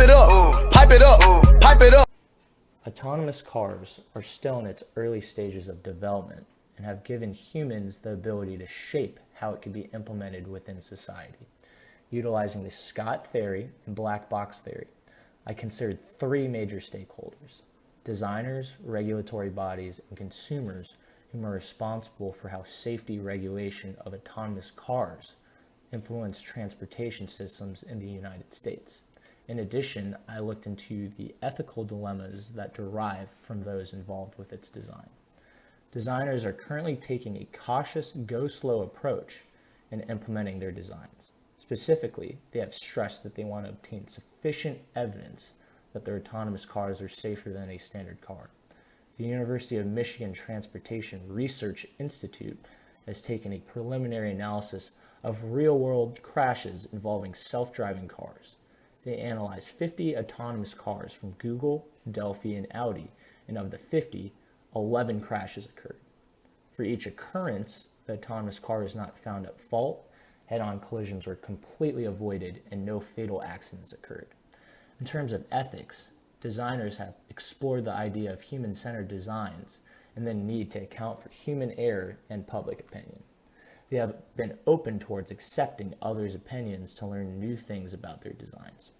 it up, pipe it up, pipe it up. Autonomous cars are still in its early stages of development and have given humans the ability to shape how it can be implemented within society. Utilizing the Scott theory and black box theory, I considered three major stakeholders: designers, regulatory bodies, and consumers, whom are responsible for how safety regulation of autonomous cars influence transportation systems in the United States. In addition, I looked into the ethical dilemmas that derive from those involved with its design. Designers are currently taking a cautious, go-slow approach in implementing their designs. Specifically, they have stressed that they want to obtain sufficient evidence that their autonomous cars are safer than a standard car. The University of Michigan Transportation Research Institute has taken a preliminary analysis of real-world crashes involving self-driving cars. They analyzed 50 autonomous cars from Google, Delphi, and Audi, and of the 50, 11 crashes occurred. For each occurrence, the autonomous car is not found at fault, head-on collisions were completely avoided, and no fatal accidents occurred. In terms of ethics, designers have explored the idea of human-centered designs and the need to account for human error and public opinion. They have been open towards accepting others' opinions to learn new things about their designs.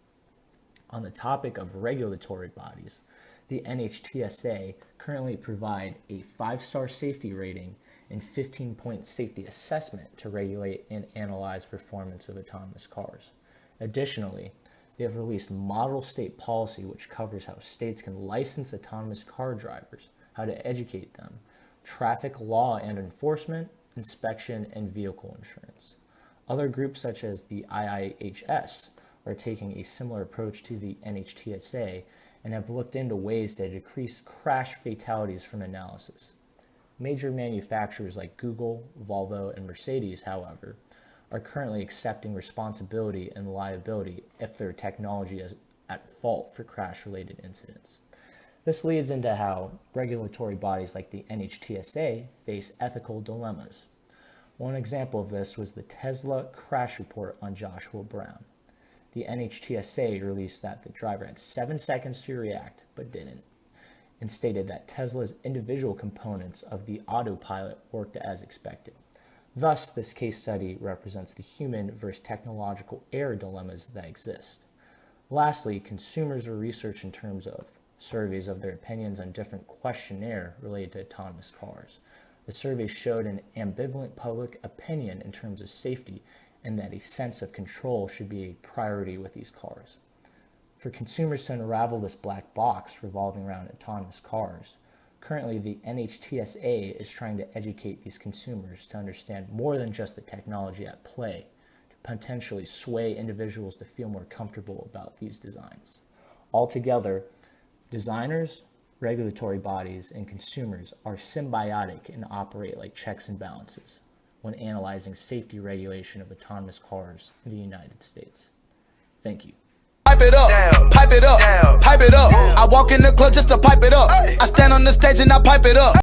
On the topic of regulatory bodies, the NHTSA currently provide a 5-star safety rating and 15-point safety assessment to regulate and analyze performance of autonomous cars. Additionally, they have released model state policy which covers how states can license autonomous car drivers, how to educate them, traffic law and enforcement, inspection, and vehicle insurance. Other groups such as the IIHS are taking a similar approach to the NHTSA and have looked into ways to decrease crash fatalities from analysis. Major manufacturers like Google, Volvo, and Mercedes, however, are currently accepting responsibility and liability if their technology is at fault for crash-related incidents. This leads into how regulatory bodies like the NHTSA face ethical dilemmas. One example of this was the Tesla crash report on Joshua Brown. The NHTSA released that the driver had 7 seconds to react, but didn't, and stated that Tesla's individual components of the autopilot worked as expected. Thus, this case study represents the human versus technological error dilemmas that exist. Lastly, consumers are researched in terms of surveys of their opinions on different questionnaires related to autonomous cars. The survey showed an ambivalent public opinion in terms of safety and that a sense of control should be a priority with these cars. For consumers to unravel this black box revolving around autonomous cars, currently the NHTSA is trying to educate these consumers to understand more than just the technology at play, to potentially sway individuals to feel more comfortable about these designs. Altogether, designers, regulatory bodies, and consumers are symbiotic and operate like checks and balances when analyzing safety regulation of autonomous cars in the United States. Thank you. Pipe it up, pipe it up, pipe it up. I walk in the club just to pipe it up. I stand on the stage and I pipe it up.